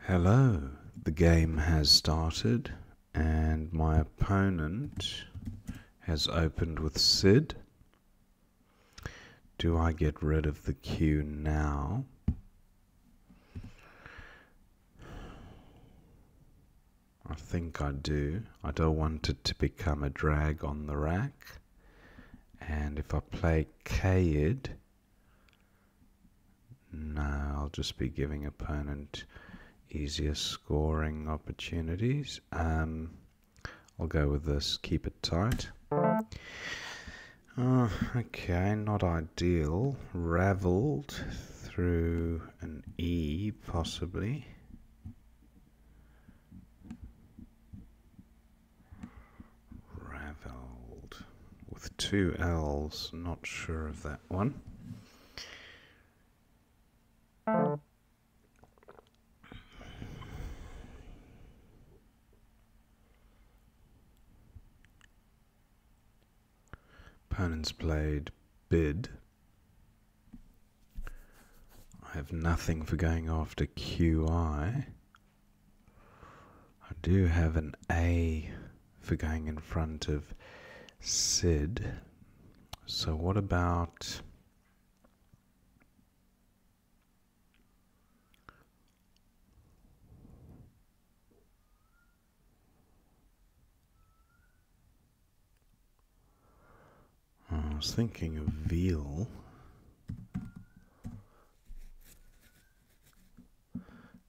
Hello, the game has started and my opponent has opened with Sid. Do I get rid of the queue now? I think I do. I don't want it to become a drag on the rack. And if I play K-id, no, I'll just be giving opponent easier scoring opportunities. I'll go with this, keep it tight. Okay, not ideal. Raveled through an E, possibly. Raveled with two L's, not sure of that one. Opponents played bid. I have nothing for going after QI. I do have an A for going in front of Sid. So what about I was thinking of veal.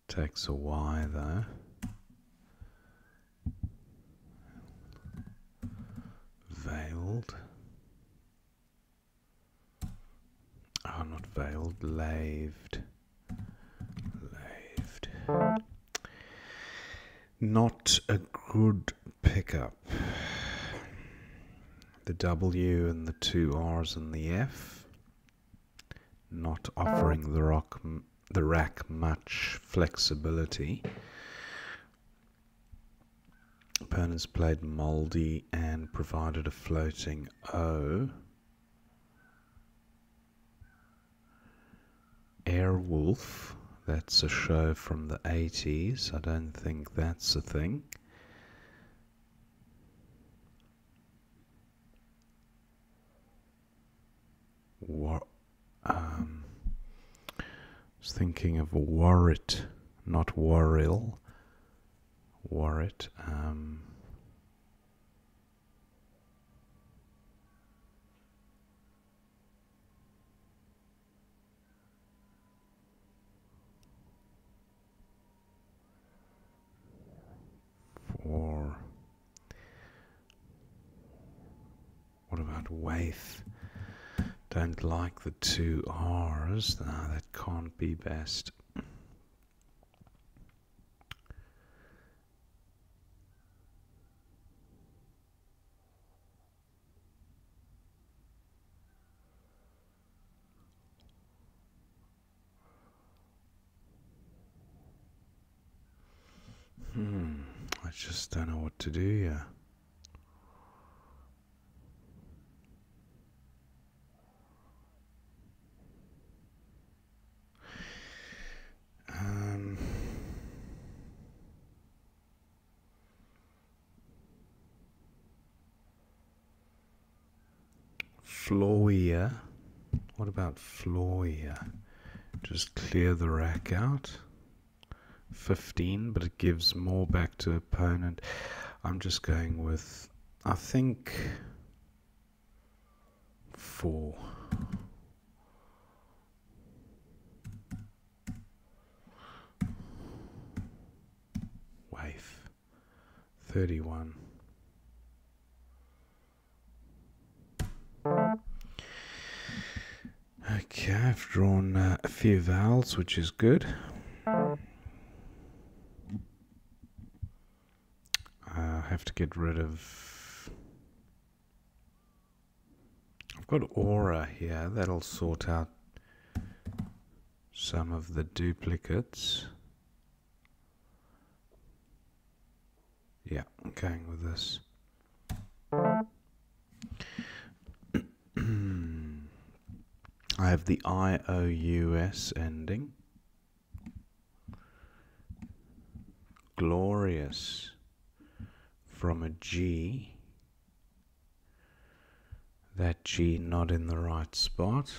Takes a Y though. Veiled. Oh, not veiled, laved. Laved. Not a good pickup. The W and the two R's and the F. Not offering the rack much flexibility. Opponents played Mouldy and provided a floating O. Airwolf, that's a show from the 80s. I don't think that's a thing. I was thinking of Warrit, not Warrill. Warrit. Or what about Waith? Don't like the two R's. No, that can't be best. I just don't know what to do here. Floor. What about floor? Just clear the rack out. 15, but it gives more back to opponent. I'm just going with, I think, 4. Waif. 31. Okay, I've drawn a few vowels, which is good. I have to get rid of... I've got aura here, that'll sort out some of the duplicates. Yeah, I'm going with this. I have the IOUS ending. glorious from a G. That G not in the right spot.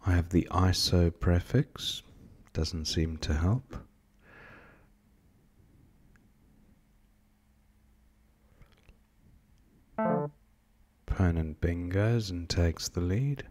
I have the ISO prefix. Doesn't seem to help. Opponent bingos and takes the lead.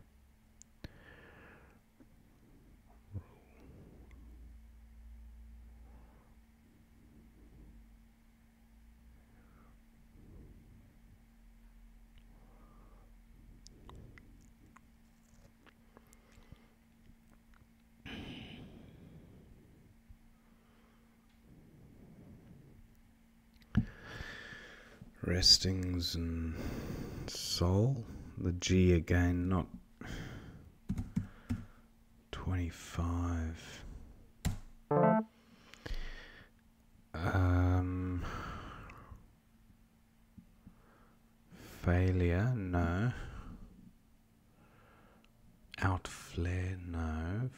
Restings and Sol. The G again, not 25. Failure, no. Outflare, no.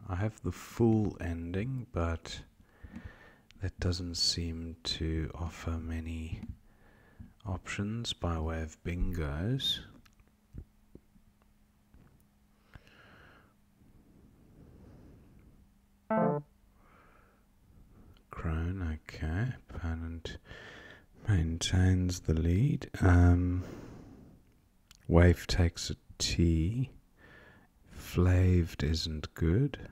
I have the full ending, but that doesn't seem to offer many options by way of bingos. Crone, okay. Opponent maintains the lead. Wave takes a T. Flaved isn't good.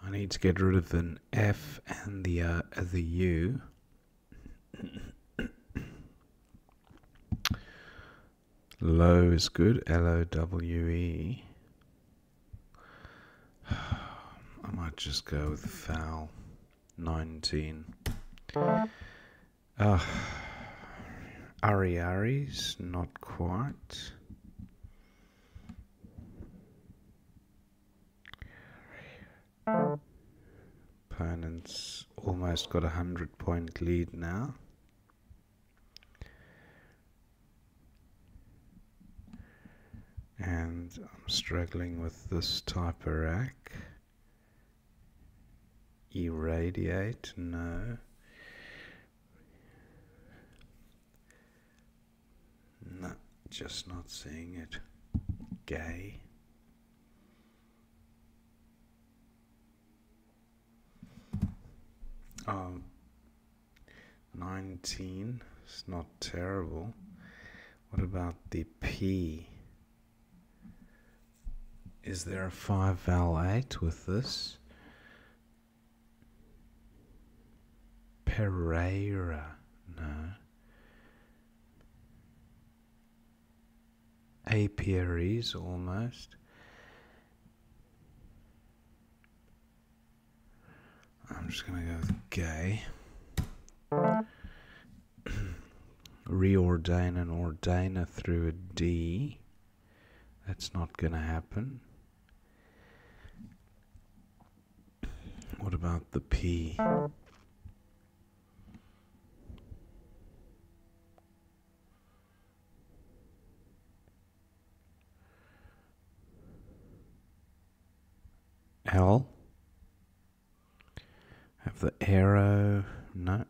I need to get rid of an F and the U. Low is good, L-O-W-E. I might just go with foul, 19. Ari-Ari's not quite. Opponent's almost got a 100-point lead now. And I'm struggling with this type of rack. Irradiate, no. No, just not seeing it. Gay. Oh, 19. It's not terrible. What about the P? Is there a 5 vowel 8 with this? Pereira, no. Apiaries, almost. I'm just going to go with gay. Reordain and ordainer through a D. That's not going to happen. What about the P? L? Have the arrow? No.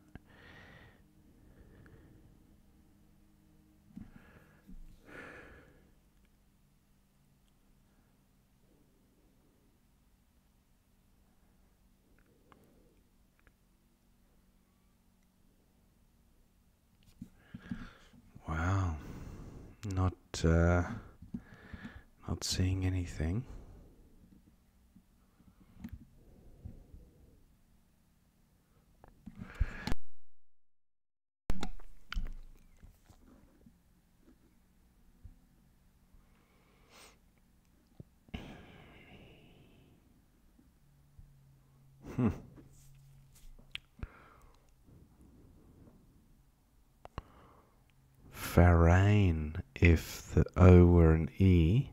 Wow. Not seeing anything. Farain, if the O were an E.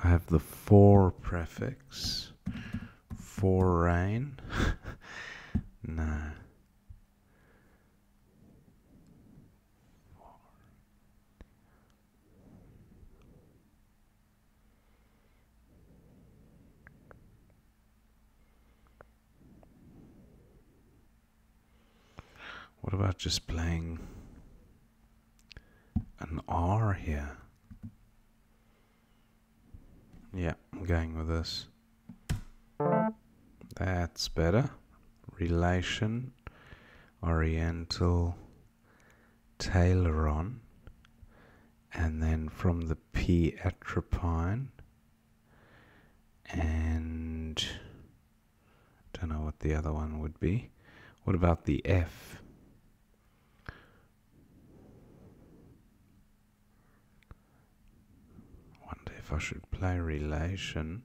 I have the for prefix. Forain. No. What about just playing an R here? Yeah, I'm going with this. That's better. Relation, Oriental, Tailoron, and then from the P atropine, and don't know what the other one would be. What about the F? Wonder if I should play relation.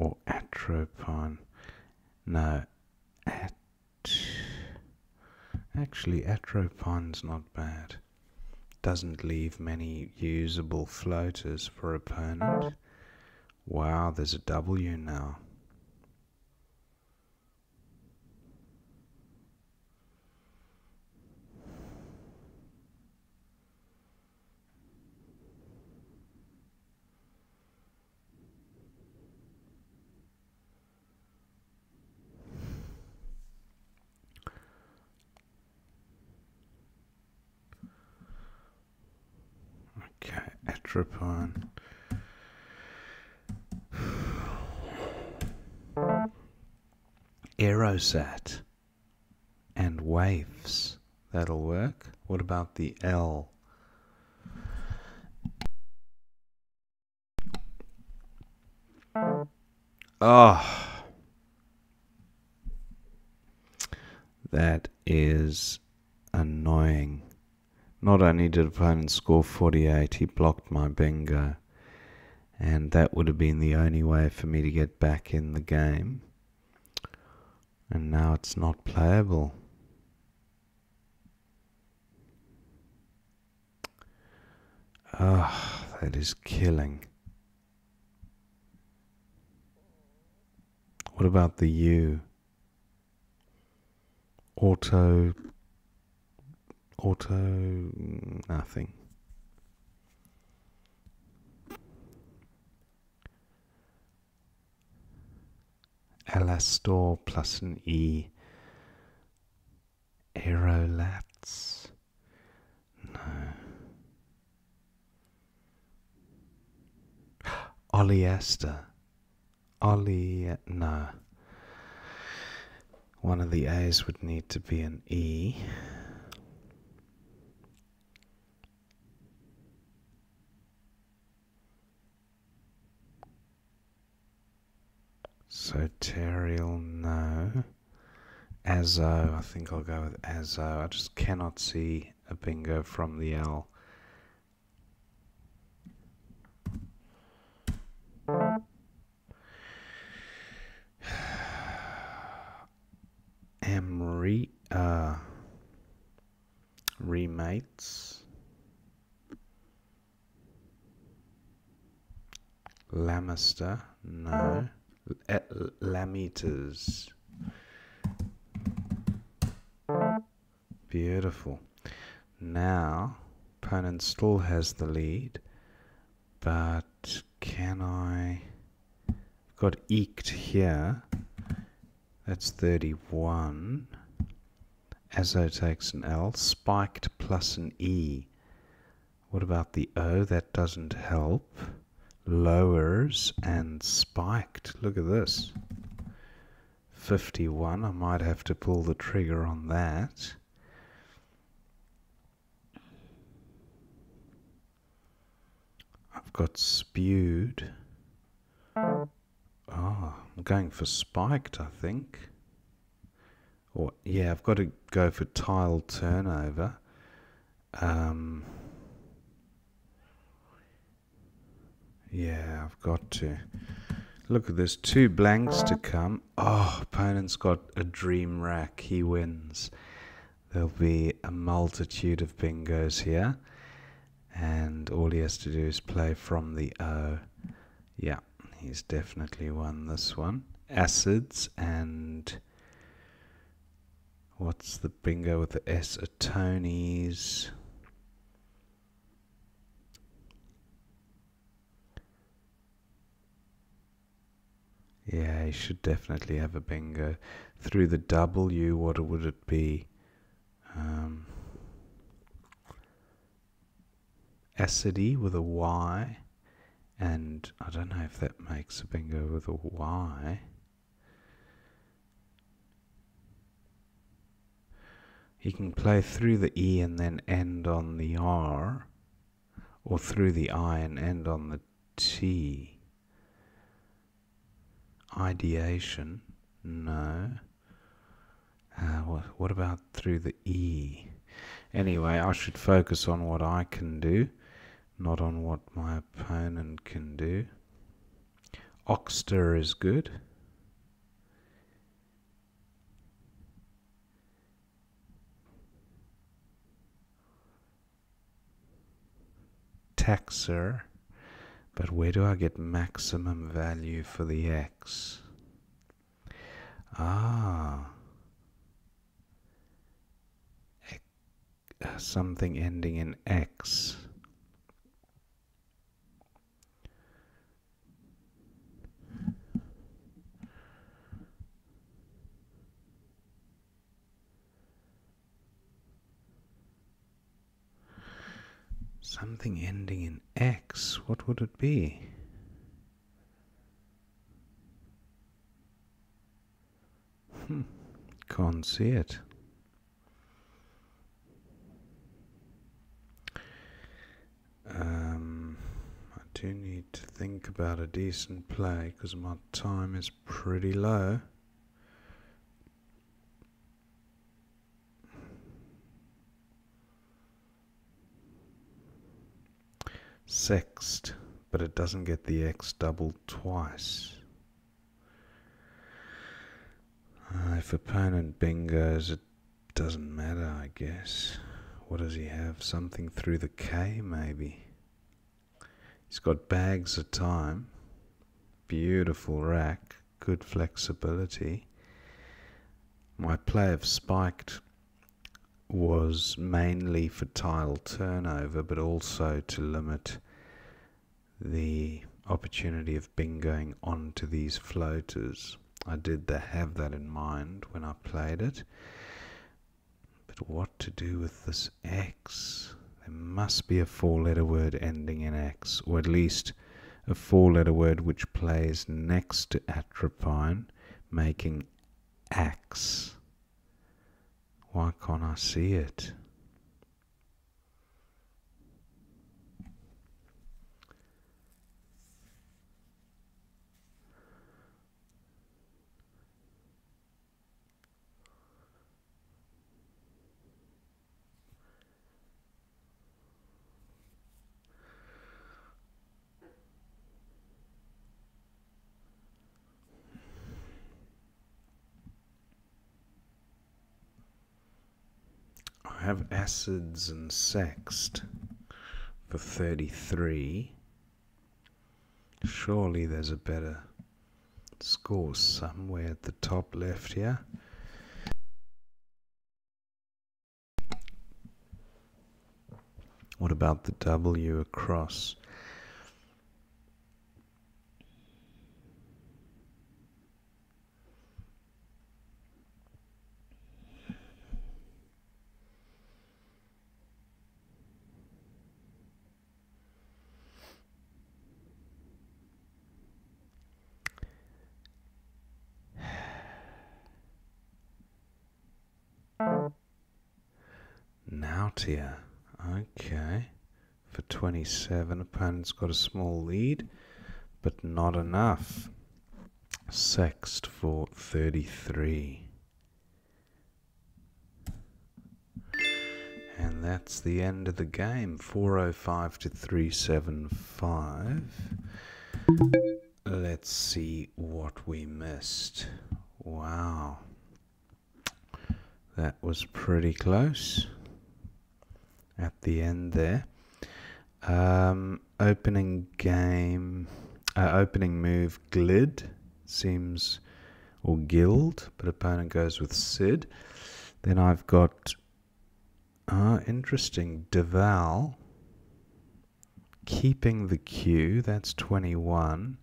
Or atropine. No, actually atropine's not bad. Doesn't leave many usable floaters for opponent. Wow, there's a W now. Okay, atropine. Aerosat and waves. That'll work. What about the L? Oh, that is annoying. Not only did opponent score 48, he blocked my bingo. And that would have been the only way for me to get back in the game. And now it's not playable. Ah, oh, that is killing. What about the U? Auto, nothing. Elastor plus an E. Aerolats. No. Oleaster. No. One of the A's would need to be an E. Soterial, no. Azo, I think I'll go with Azo. I just cannot see a bingo from the L. Remates. Lamister, no. Lameters. Beautiful. Now, opponent still has the lead, but can I... got eked here. That's 31. Azo takes an L. Spiked plus an E. What about the O? That doesn't help. Lowers and spiked. Look at this. 51. I might have to pull the trigger on that. I've got spewed. Oh, I'm going for spiked, I think. Or, yeah, I've got to go for tile turnover. Yeah, I've got to. Look, there's 2 blanks to come. Oh, opponent's got a dream rack. He wins. There'll be a multitude of bingos here. And all he has to do is play from the O. Yeah, he's definitely won this one. Acids and... what's the bingo with the S? Tony's. Yeah, he should definitely have a bingo. Through the W, what would it be? Acidy with a Y. And I don't know if that makes a bingo with a Y. He can play through the E and then end on the R. Or through the I and end on the T. Ideation? No. What about through the E? Anyway, I should focus on what I can do, not on what my opponent can do. Oxter is good. Taxer. But where do I get maximum value for the X? Something ending in X. Something ending in X. What would it be? Can't see it. I do need to think about a decent play because my time is pretty low. Sext, but it doesn't get the X doubled twice. If opponent bingos, it doesn't matter, I guess. What does he have? Something through the K, maybe? He's got bags of time. Beautiful rack. Good flexibility. My play of spiked was mainly for tile turnover, but also to limit the opportunity of bingoing onto these floaters. I did have that in mind when I played it. But what to do with this X? There must be a 4-letter word ending in X, or at least a 4-letter word which plays next to atropine, making axe. Why can't I see it? I have acids and sext for 33. Surely there's a better score somewhere at the top left here. What about the W across? Nautia. Okay. For 27, opponent's got a small lead, but not enough. Sext for 33. And that's the end of the game. 405 to 375. Let's see what we missed. Wow. That was pretty close at the end there. Opening move Glid seems, or Guild, but opponent goes with Sid. Then I've got interesting, Deval keeping the Q, that's 21.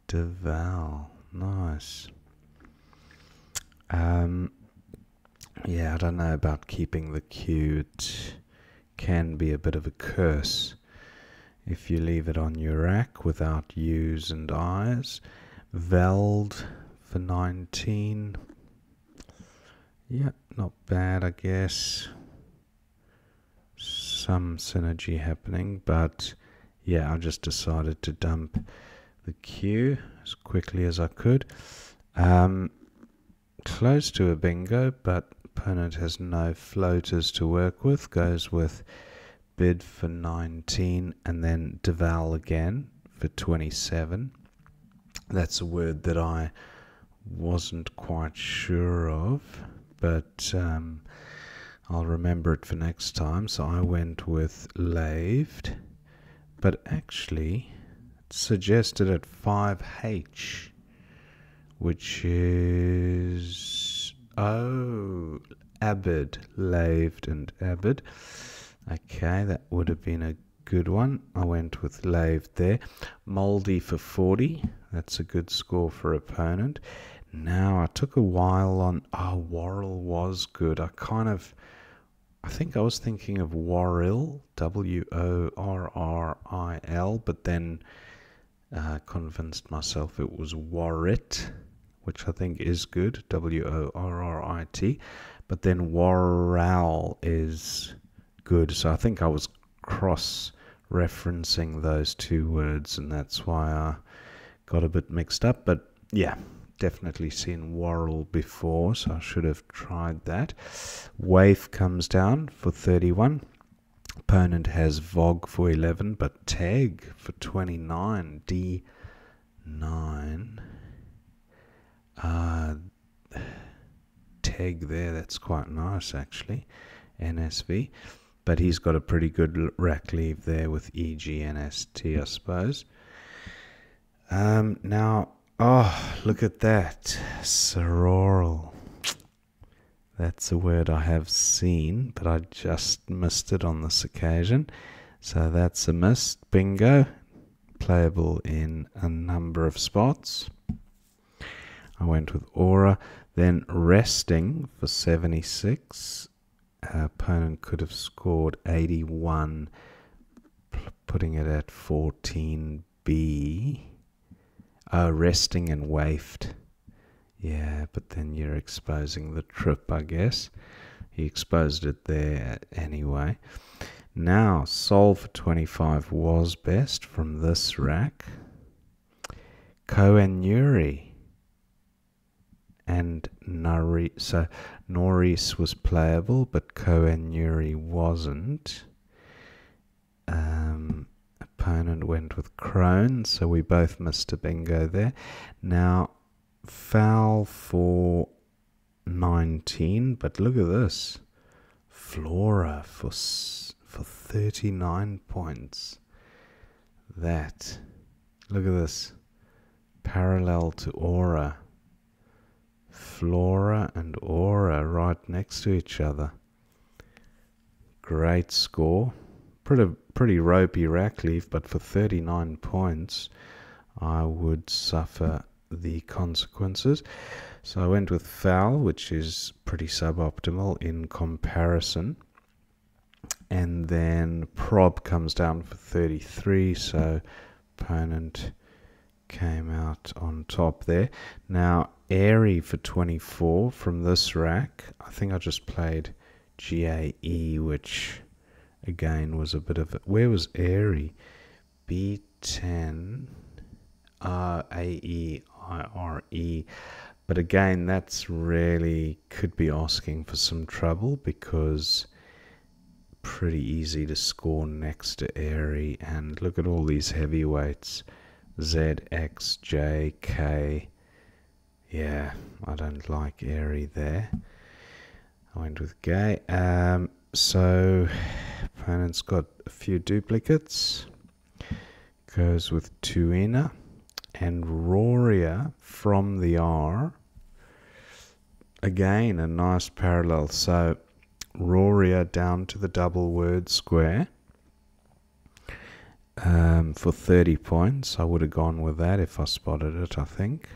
Deval, nice. Yeah, I don't know about keeping the Q. It can be a bit of a curse if you leave it on your rack without U's and I's. Veld for 19. Yeah, not bad, I guess. Some synergy happening, but yeah, I just decided to dump the Q as quickly as I could. Close to a bingo, but opponent has no floaters to work with. Goes with bid for 19 and then Deval again for 27. That's a word that I wasn't quite sure of, but I'll remember it for next time. So I went with laved, but actually it suggested at 5H, which is, oh, Abid, laved and Abid. Okay, that would have been a good one. I went with laved there. Moldy for 40. That's a good score for opponent. Now, I took a while on, Worrell was good. I think I was thinking of Worrell, Worril, but then convinced myself it was Warrit, which I think is good, Worrit, but then Worrell is good, so I think I was cross-referencing those two words, and that's why I got a bit mixed up, but yeah, definitely seen Worrell before, so I should have tried that. Waif comes down for 31. Opponent has Vog for 11, but Tag for 29. D9. Tag there, that's quite nice actually. NSV. But he's got a pretty good rack leave there with EGNST, I suppose. Now, look at that. Sororal. That's a word I have seen, but I just missed it on this occasion. So that's a miss. Bingo. Playable in a number of spots. I went with Aura. Then Resting for 76. Opponent could have scored 81, putting it at 14B. Resting and wafted. Yeah, but then you're exposing the trip, I guess. He exposed it there anyway. Now, Sol for 25 was best from this rack. Koen Nuri and Nari. So Norris was playable, but Koen Nuri wasn't. Opponent went with Crone, so we both missed a bingo there. Now, foul for 19, but look at this. Flora for 39 points. That, look at this. Parallel to Aura. Flora and Aura right next to each other. Great score. Pretty ropey rack leaf, but for 39 points, I would suffer the consequences. So I went with foul, which is pretty suboptimal in comparison. And then prob comes down for 33, so opponent came out on top there. Now, Airy for 24 from this rack. I think I just played GAE, which again was a bit of a... Where was Airy? B10 AEIRE. But again, that's really could be asking for some trouble, because pretty easy to score next to Airy. And look at all these heavyweights. Z, X, J, K. Yeah, I don't like Airy there. I went with Gay. So opponent's got a few duplicates. Goes with Tuina and Roria from the R. Again, a nice parallel. So Roria down to the double word square. For 30 points. I would have gone with that if I spotted it, I think.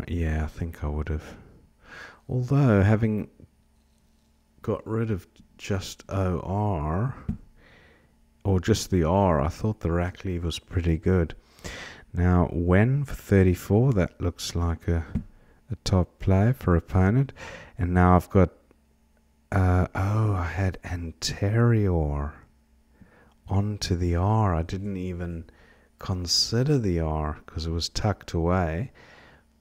Yeah, I think I would have. Although, having got rid of just OR, or just the R, I thought the rack leave was pretty good. Now, when for 34, that looks like a top play for opponent. And now I've got, I had anterior onto the R. I didn't even consider the R because it was tucked away.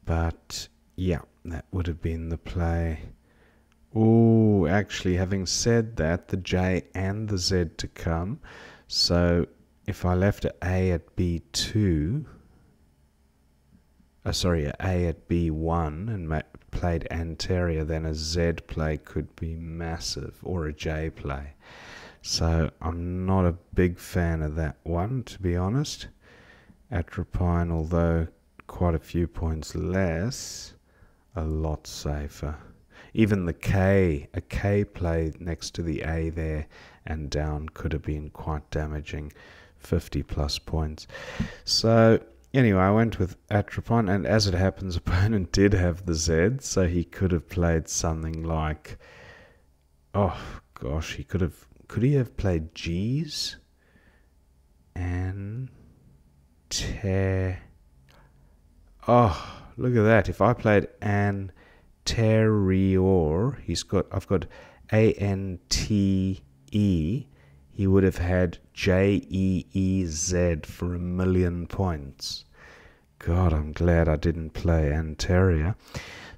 But yeah, that would have been the play. Oh, actually, having said that, the J and the Z to come. So if I left an A at B2, sorry, an A at B1 and played anterior, then a Z play could be massive, or a J play. So I'm not a big fan of that one, to be honest. Atropine, although quite a few points less, a lot safer. Even the K, a K play next to the A there and down could have been quite damaging, 50 plus points. So anyway, I went with Atropine, and as it happens, opponent did have the Z, so he could have played something like, oh gosh, could he have played G's and oh, look at that. If I played anterior, I've got ANTE, he would have had JEEZ for 1,000,000 points. God, I'm glad I didn't play anterior.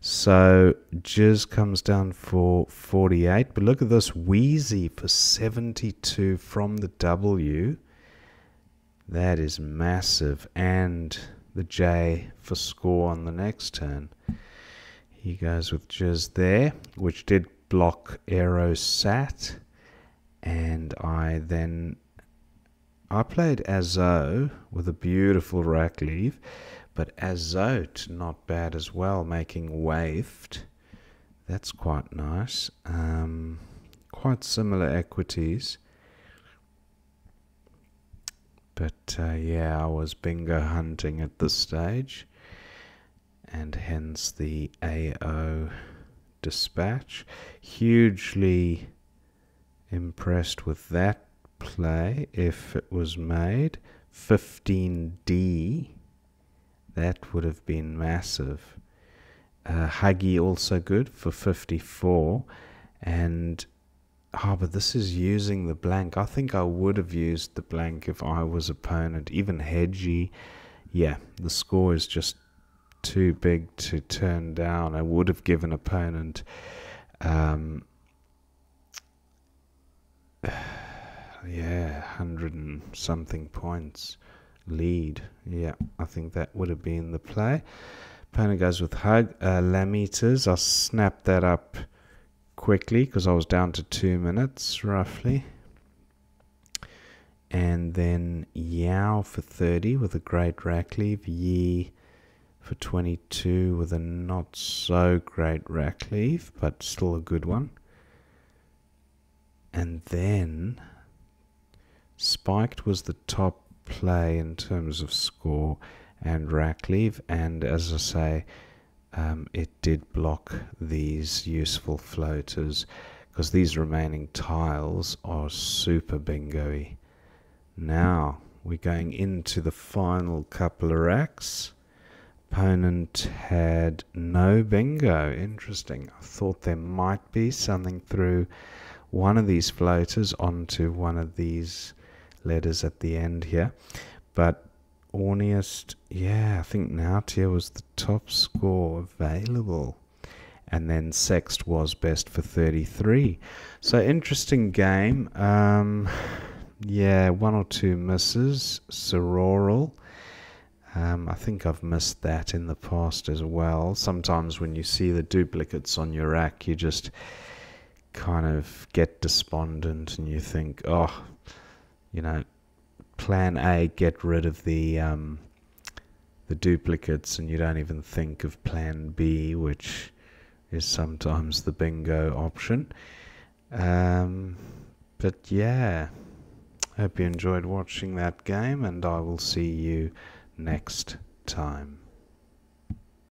So Jizz comes down for 48, but look at this, Wheezy for 72 from the W. That is massive. And the J for score on the next turn. He goes with Jizz there, which did block Aero Sat. And I played Azo with a beautiful rack leave, but Azote not bad as well, making waved. That's quite nice. Quite similar equities. But yeah, I was bingo hunting at this stage, and hence the AO dispatch. Hugely impressed with that play if it was made. 15D, that would have been massive. Huggy also good for 54, and but this is using the blank. I think I would have used the blank if I was opponent. Even Hedgy, yeah, the score is just too big to turn down. I would have given opponent yeah, 100 and something points lead. Yeah, I think that would have been the play. Opponent goes with Hug. Lameters, I'll snap that up quickly because I was down to 2 minutes roughly. And then Yao for 30 with a great rack leave. Yi for 22 with a not so great rack leave, but still a good one. And then Spiked was the top play in terms of score and rack leave, and as I say, it did block these useful floaters because these remaining tiles are super bingo-y. Now we're going into the final couple of racks. Opponent had no bingo. Interesting. I thought there might be something through one of these floaters onto one of these letters at the end here, but Orniest, yeah, I think Nautia was the top score available. and then sext was best for 33. So interesting game. Yeah, one or two misses. Sororal. I think I've missed that in the past as well. Sometimes when you see the duplicates on your rack, you just kind of get despondent and you think, oh, you know, plan A, get rid of the duplicates, and you don't even think of plan B, which is sometimes the bingo option. But yeah, hope you enjoyed watching that game, and I will see you next time.